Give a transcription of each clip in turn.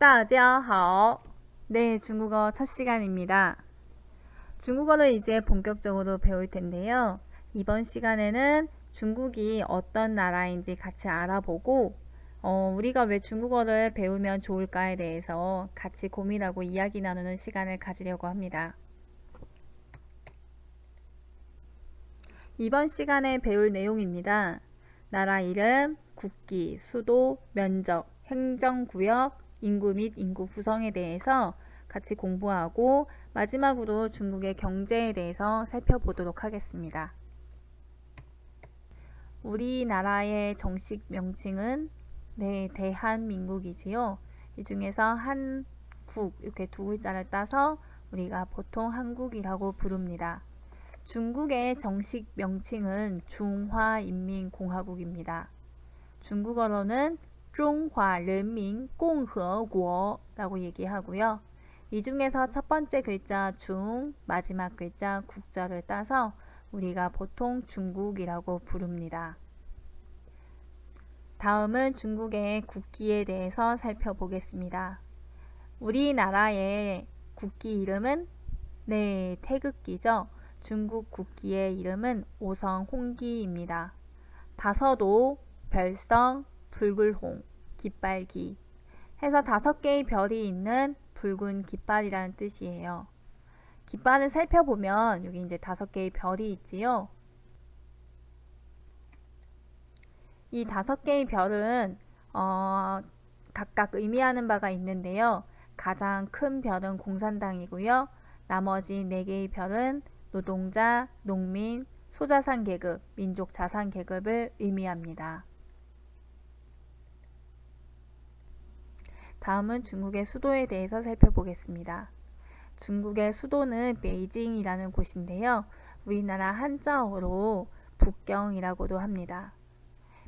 大家好. 네, 중국어 첫 시간입니다. 중국어를 이제 본격적으로 배울 텐데요. 이번 시간에는 중국이 어떤 나라인지 같이 알아보고 우리가 왜 중국어를 배우면 좋을까에 대해서 같이 고민하고 이야기 나누는 시간을 가지려고 합니다. 이번 시간에 배울 내용입니다. 나라 이름, 국기, 수도, 면적, 행정구역, 인구 및 인구 구성에 대해서 같이 공부하고 마지막으로 중국의 경제에 대해서 살펴보도록 하겠습니다. 우리나라의 정식 명칭은 대한민국이지요. 이 중에서 한국 이렇게 두 글자를 따서 우리가 보통 한국이라고 부릅니다. 중국의 정식 명칭은 중화인민공화국입니다. 중국어로는 中华人民共和国라고 얘기하고요. 이 중에서 첫 번째 글자 중, 마지막 글자 국자를 따서 우리가 보통 중국이라고 부릅니다. 다음은 중국의 국기에 대해서 살펴보겠습니다. 우리나라의 국기 이름은 태극기죠. 중국 국기의 이름은 오성 홍기입니다. 다서도, 별성, 붉을홍, 깃발기 해서 5개의 별이 있는 붉은 깃발이라는 뜻이에요. 깃발을 살펴보면 여기 이제 5개의 별이 있지요. 이 5개의 별은 각각 의미하는 바가 있는데요. 가장 큰 별은 공산당이고요. 나머지 4개의 별은 노동자, 농민, 소자산 계급, 민족 자산 계급을 의미합니다. 다음은 중국의 수도에 대해서 살펴보겠습니다. 중국의 수도는 베이징이라는 곳인데요. 우리나라 한자어로 북경이라고도 합니다.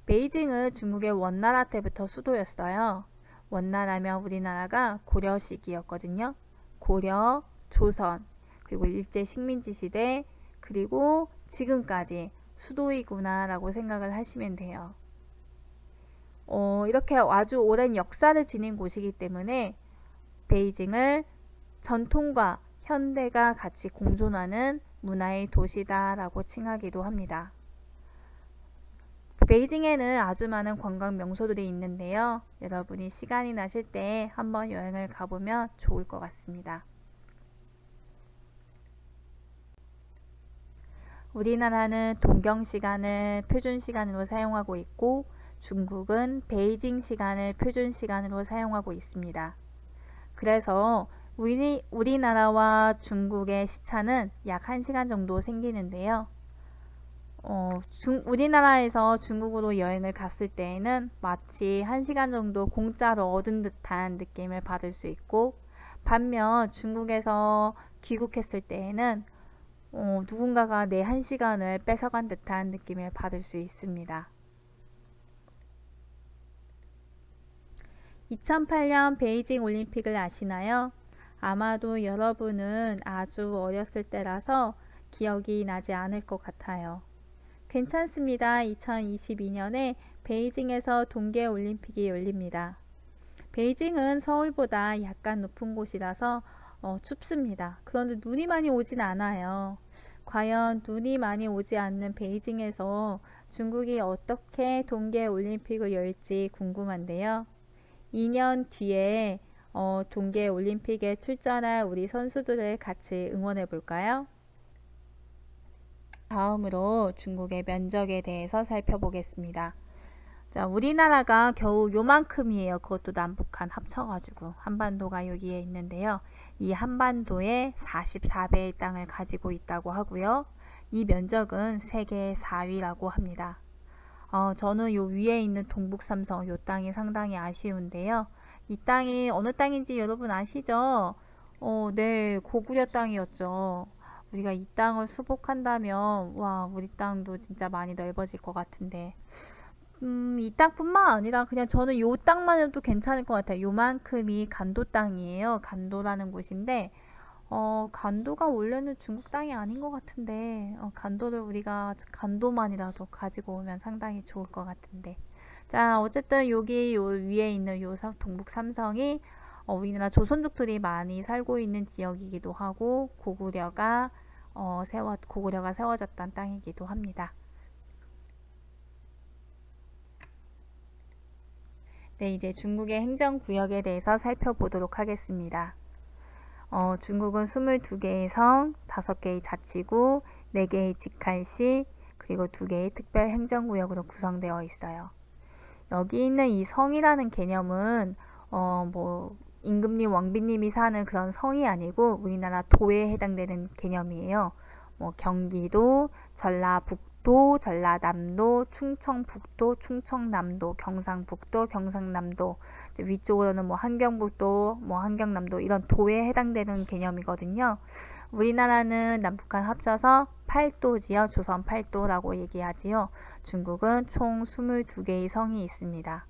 베이징은 중국의 원나라 때부터 수도였어요. 원나라면 우리나라가 고려 시기였거든요. 고려, 조선, 그리고 일제 식민지 시대, 그리고 지금까지 수도이구나 라고 생각을 하시면 돼요. 이렇게 아주 오랜 역사를 지닌 곳이기 때문에 베이징을 전통과 현대가 같이 공존하는 문화의 도시다 라고 칭하기도 합니다. 베이징에는 아주 많은 관광 명소들이 있는데요. 여러분이 시간이 나실 때 한번 여행을 가보면 좋을 것 같습니다. 우리나라는 동경 시간을 표준 시간으로 사용하고 있고 중국은 베이징 시간을 표준 시간으로 사용하고 있습니다. 그래서 우리나라와 중국의 시차는 약 1시간 정도 생기는데요. 우리나라에서 중국으로 여행을 갔을 때에는 마치 1시간 정도 공짜로 얻은 듯한 느낌을 받을 수 있고, 반면 중국에서 귀국했을 때에는 누군가가 내 1시간을 뺏어간 듯한 느낌을 받을 수 있습니다. 2008년 베이징 올림픽을 아시나요? 아마도 여러분은 아주 어렸을 때라서 기억이 나지 않을 것 같아요. 괜찮습니다. 2022년에 베이징에서 동계올림픽이 열립니다. 베이징은 서울보다 약간 높은 곳이라서 춥습니다. 그런데 눈이 많이 오진 않아요. 과연 눈이 많이 오지 않는 베이징에서 중국이 어떻게 동계올림픽을 열지 궁금한데요. 2년 뒤에 동계올림픽에 출전할 우리 선수들을 같이 응원해 볼까요? 다음으로 중국의 면적에 대해서 살펴보겠습니다. 자, 우리나라가 겨우 요만큼이에요. 그것도 남북한 합쳐가지고 한반도가 여기에 있는데요. 이 한반도에 44배의 땅을 가지고 있다고 하고요. 이 면적은 세계 4위라고 합니다. 저는 요 위에 있는 동북삼성 요 땅이 상당히 아쉬운데요. 이 땅이 어느 땅인지 여러분 아시죠? 네, 고구려 땅이었죠. 우리가 이 땅을 수복한다면 우리 땅도 진짜 많이 넓어질 것 같은데 이 땅뿐만 아니라 그냥 저는 요 땅만 해도 괜찮을 것 같아요. 요만큼이 간도 땅이에요. 간도라는 곳인데 간도가 원래는 중국 땅이 아닌 것 같은데 간도를 우리가 간도만이라도 가지고 오면 상당히 좋을 것 같은데 자 어쨌든 여기 요 위에 있는 요 동북 삼성이 우리나라 조선족들이 많이 살고 있는 지역이기도 하고 고구려가 세워졌던 땅이기도 합니다. 네, 이제 중국의 행정구역에 대해서 살펴보도록 하겠습니다. 중국은 22개의 성, 5개의 자치구, 4개의 직할시, 그리고 2개의 특별행정구역으로 구성되어 있어요. 여기 있는 이 성이라는 개념은 임금님, 왕비님이 사는 그런 성이 아니고 우리나라 도에 해당되는 개념이에요. 경기도, 전라북도, 전라남도, 충청북도, 충청남도, 경상북도, 경상남도, 위쪽으로는 함경북도, 함경남도 이런 도에 해당되는 개념이거든요. 우리나라는 남북한 합쳐서 8도지요. 조선 8도라고 얘기하지요. 중국은 총 22개의 성이 있습니다.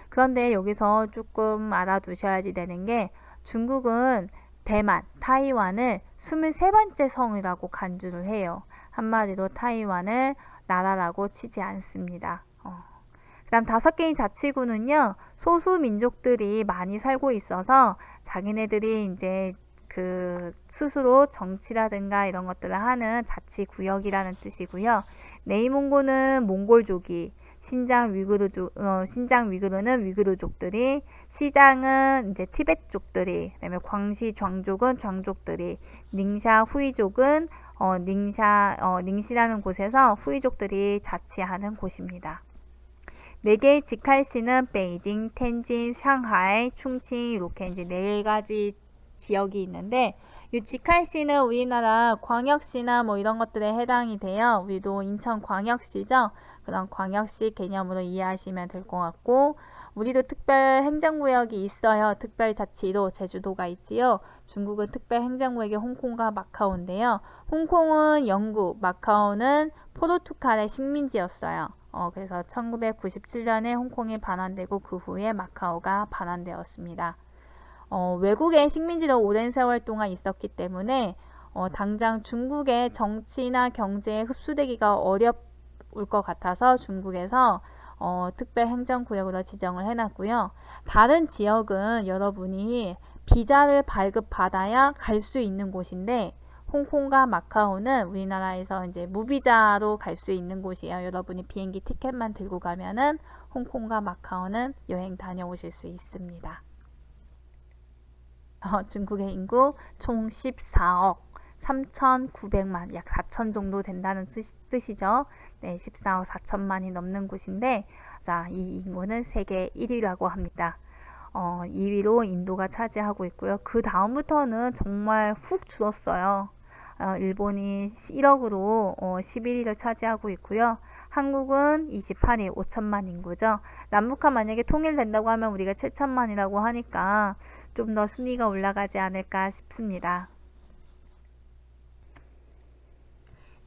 그런데 여기서 조금 알아두셔야지 되는 게 중국은 대만, 타이완을 23번째 성이라고 간주를 해요. 한마디로 타이완을 나라라고 치지 않습니다. 그 다음 5개의 자치구는요, 소수 민족들이 많이 살고 있어서 자기네들이 이제 스스로 정치라든가 이런 것들을 하는 자치구역이라는 뜻이고요. 네이몽고는 몽골족이, 신장 위구르는 위구르족들이, 시장은 이제 티벳족들이, 그다음에 광시 장족은 장족들이, 닝샤 후이족은 닝시라는 곳에서 후이족들이 자치하는 곳입니다. 4개의 직할시는 베이징, 텐진, 상하이, 충칭 이렇게 이제 4가지 지역이 있는데 이 직할시는 우리나라 광역시나 이런 것들에 해당이 돼요. 우리도 인천광역시죠. 그런 광역시 개념으로 이해하시면 될 것 같고 우리도 특별행정구역이 있어요. 특별자치도 제주도가 있지요. 중국은 특별행정구역이 홍콩과 마카오인데요. 홍콩은 영국, 마카오는 포르투갈의 식민지였어요. 그래서 1997년에 홍콩이 반환되고 그 후에 마카오가 반환되었습니다. 외국의 식민지도 오랜 세월 동안 있었기 때문에 당장 중국의 정치나 경제에 흡수되기가 어려울 것 같아서 중국에서 특별행정구역으로 지정을 해놨고요. 다른 지역은 여러분이 비자를 발급받아야 갈 수 있는 곳인데 홍콩과 마카오는 우리나라에서 이제 무비자로 갈 수 있는 곳이에요. 여러분이 비행기 티켓만 들고 가면은 홍콩과 마카오는 여행 다녀오실 수 있습니다. 중국의 인구 총 14억 3,900만, 약 4천 정도 된다는 뜻이죠. 네, 14억 4천만이 넘는 곳인데, 자, 이 인구는 세계 1위라고 합니다. 2위로 인도가 차지하고 있고요. 그 다음부터는 정말 훅 줄었어요. 일본이 1억으로 11위를 차지하고 있고요. 한국은 28위, 5천만 인구죠. 남북한 만약에 통일된다고 하면 우리가 7천만이라고 하니까 좀 더 순위가 올라가지 않을까 싶습니다.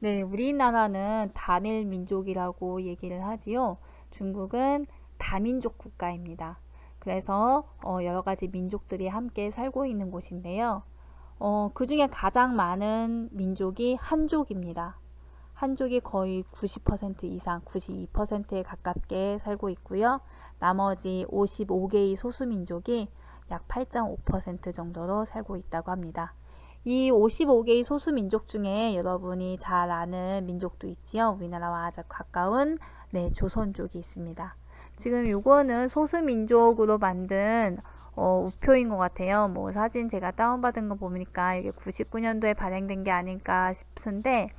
네, 우리나라는 단일 민족이라고 얘기를 하지요. 중국은 다민족 국가입니다. 그래서 여러 가지 민족들이 함께 살고 있는 곳인데요. 그 중에 가장 많은 민족이 한족입니다. 한족이 거의 90% 이상, 92%에 가깝게 살고 있고요. 나머지 55개의 소수민족이 약 8.5% 정도로 살고 있다고 합니다. 이 55개의 소수민족 중에 여러분이 잘 아는 민족도 있지요. 우리나라와 아주 가까운 조선족이 있습니다. 지금 요거는 소수민족으로 만든 우표인 것 같아요. 사진 제가 다운받은 거 보니까 이게 99년도에 발행된 게 아닐까 싶은데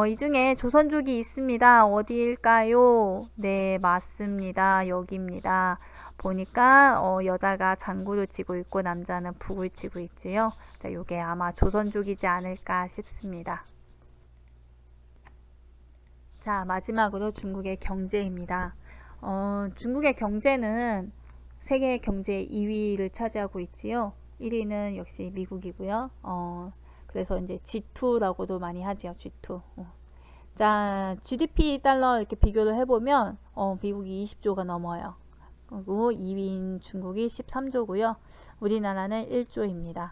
이 중에 조선족이 있습니다. 어디일까요? 네, 맞습니다. 여기입니다. 보니까 여자가 장구를 치고 있고 남자는 북을 치고 있지요. 자, 요게 아마 조선족이지 않을까 싶습니다. 자, 마지막으로 중국의 경제입니다. 중국의 경제는 세계 경제 2위를 차지하고 있지요. 1위는 역시 미국이고요. 그래서 이제 G2라고도 많이 하지요. G2. 자, GDP 달러 이렇게 비교를 해보면 미국이 20조가 넘어요. 그리고 2위인 중국이 13조고요. 우리나라는 1조입니다.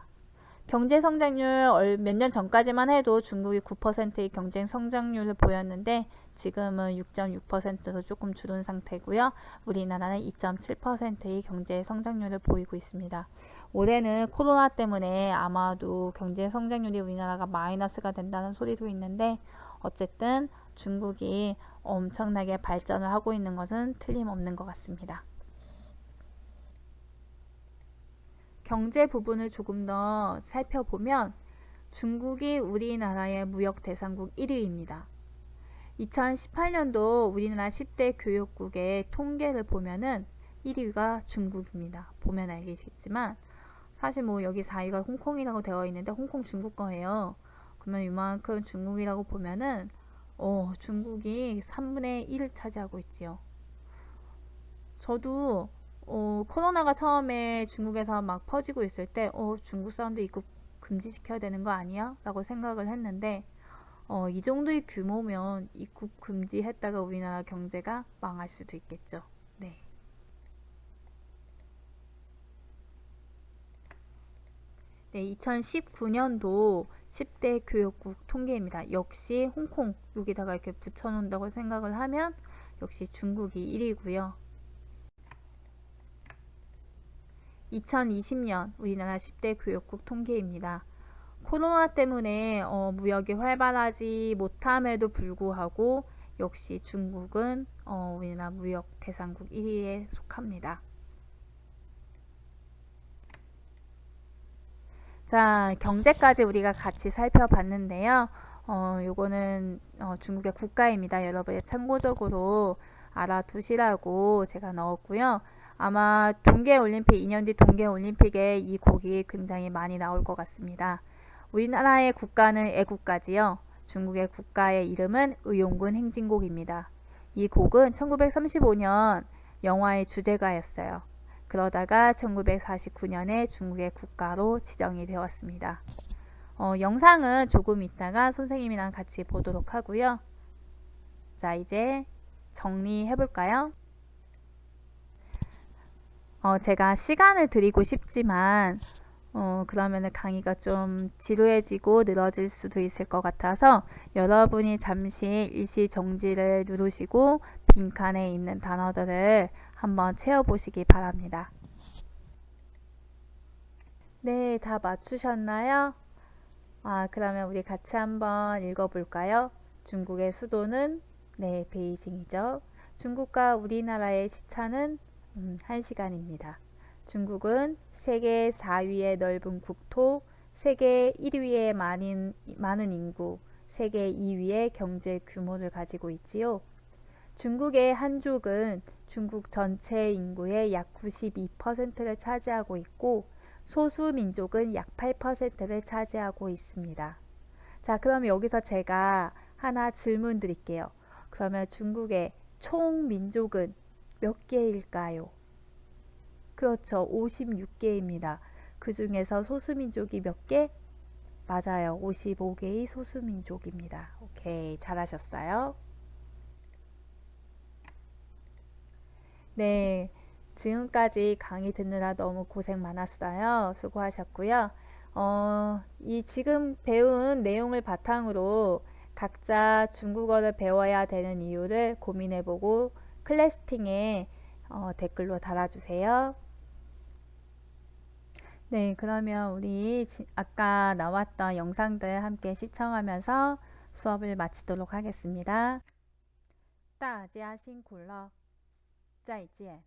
경제 성장률 몇 년 전까지만 해도 중국이 9%의 경제 성장률을 보였는데 지금은 6.6%로 조금 줄은 상태고요. 우리나라는 2.7%의 경제 성장률을 보이고 있습니다. 올해는 코로나 때문에 아마도 경제 성장률이 우리나라가 마이너스가 된다는 소리도 있는데 어쨌든 중국이 엄청나게 발전을 하고 있는 것은 틀림없는 것 같습니다. 경제 부분을 조금 더 살펴보면 중국이 우리나라의 무역 대상국 1위입니다. 2018년도 우리나라 10대 교역국의 통계를 보면은 1위가 중국입니다. 보면 알겠지만 사실 뭐 여기 4위가 홍콩이라고 되어 있는데 홍콩 중국 거예요. 그러면 이만큼 중국이라고 보면은 중국이 3분의 1을 차지하고 있지요. 저도 코로나가 처음에 중국에서 막 퍼지고 있을 때 중국 사람들 입국 금지시켜야 되는 거 아니야? 라고 생각을 했는데 이 정도의 규모면 입국 금지했다가 우리나라 경제가 망할 수도 있겠죠. 네. 네, 2019년도 10대 교역국 통계입니다. 역시 홍콩 여기다가 이렇게 붙여놓는다고 생각을 하면 역시 중국이 1위고요. 2020년 우리나라 10대 교역국 통계입니다. 코로나 때문에 무역이 활발하지 못함에도 불구하고 역시 중국은 우리나라 무역 대상국 1위에 속합니다. 자, 경제까지 우리가 같이 살펴봤는데요. 요거는 중국의 국가입니다. 여러분의 참고적으로 알아두시라고 제가 넣었고요. 아마 동계올림픽 2년 뒤 동계올림픽에 이 곡이 굉장히 많이 나올 것 같습니다. 우리나라의 국가는 애국가지요. 중국의 국가의 이름은 의용군 행진곡입니다. 이 곡은 1935년 영화의 주제가였어요. 그러다가 1949년에 중국의 국가로 지정이 되었습니다. 영상은 조금 있다가 선생님이랑 같이 보도록 하고요. 자, 이제 정리해 볼까요? 제가 시간을 드리고 싶지만 그러면 강의가 좀 지루해지고 늘어질 수도 있을 것 같아서 여러분이 잠시 일시 정지를 누르시고 빈칸에 있는 단어들을 한번 채워보시기 바랍니다. 네, 다 맞추셨나요? 그러면 우리 같이 한번 읽어볼까요? 중국의 수도는 베이징이죠. 중국과 우리나라의 시차는 1시간입니다. 중국은 세계 4위의 넓은 국토, 세계 1위의 많은 인구, 세계 2위의 경제 규모를 가지고 있지요. 중국의 한족은 중국 전체 인구의 약 92%를 차지하고 있고 소수민족은 약 8%를 차지하고 있습니다. 자, 그럼 여기서 제가 하나 질문 드릴게요. 그러면 중국의 총 민족은 몇 개일까요? 그렇죠. 56개입니다. 그 중에서 소수민족이 몇 개? 맞아요. 55개의 소수민족입니다. 오케이, 잘하셨어요. 네, 지금까지 강의 듣느라 너무 고생 많았어요. 수고하셨고요. 이 지금 배운 내용을 바탕으로 각자 중국어를 배워야 되는 이유를 고민해보고 클래스팅에 댓글로 달아주세요. 네, 그러면 우리 아까 나왔던 영상들 함께 시청하면서 수업을 마치도록 하겠습니다. 大家辛苦了，再见。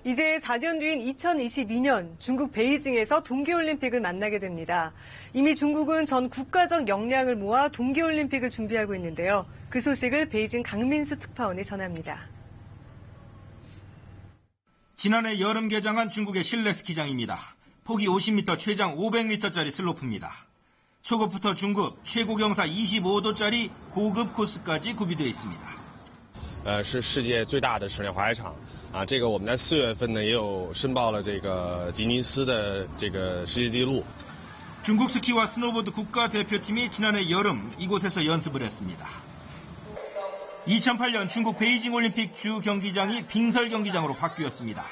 이제 4년 뒤인 2022년 중국 베이징에서 동계올림픽을 만나게 됩니다. 이미 중국은 전 국가적 역량을 모아 동계올림픽을 준비하고 있는데요. 그 소식을 베이징 강민수 특파원이 전합니다. 지난해 여름 개장한 중국의 실내 스키장입니다. 폭이 50m, 최장 500m짜리 슬로프입니다. 초급부터 중급 최고 경사 25도짜리 고급 코스까지 구비되어 있습니다. 是世界最大的室内滑雪场。 这个我们在4月份呢也有申报了这个吉尼斯的这个世界纪录。 중국 스키와 스노보드 국가대표팀이 지난해 여름 이곳에서 연습을 했습니다. 2008년 중국 베이징 올림픽 주 경기장이 빙설 경기장으로 바뀌었습니다.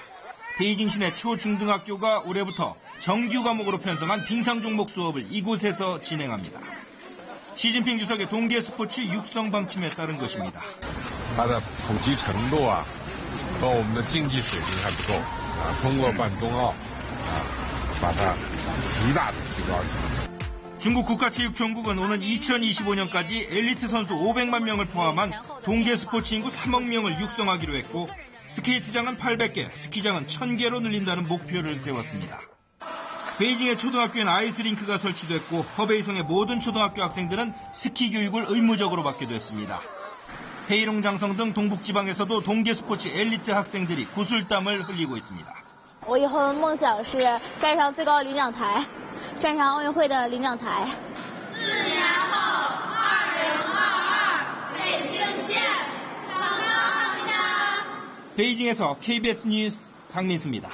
베이징 시내 초중등학교가 올해부터 정규 과목으로 편성한 빙상 종목 수업을 이곳에서 진행합니다. 시진핑 주석의 동계 스포츠 육성 방침에 따른 것입니다. 它的普及程度啊，和我们的竞技水平还不够啊。通过办冬奥啊，把它极大的提高起来。 중국 국가체육총국은 오는 2025년까지 엘리트 선수 500만 명을 포함한 동계 스포츠 인구 3억 명을 육성하기로 했고 스케이트장은 800개, 스키장은 1000개로 늘린다는 목표를 세웠습니다. 베이징의 초등학교엔 아이스링크가 설치됐고 허베이성의 모든 초등학교 학생들은 스키 교육을 의무적으로 받게 됐습니다. 헤이롱 장성 등 동북지방에서도 동계 스포츠 엘리트 학생들이 구슬땀을 흘리고 있습니다. 我以后的梦想是站上最高领奖台，站上奥运会的领奖台。4年后，2022北京见，강력합니다. 베이징에서 KBS 뉴스 강민수입니다.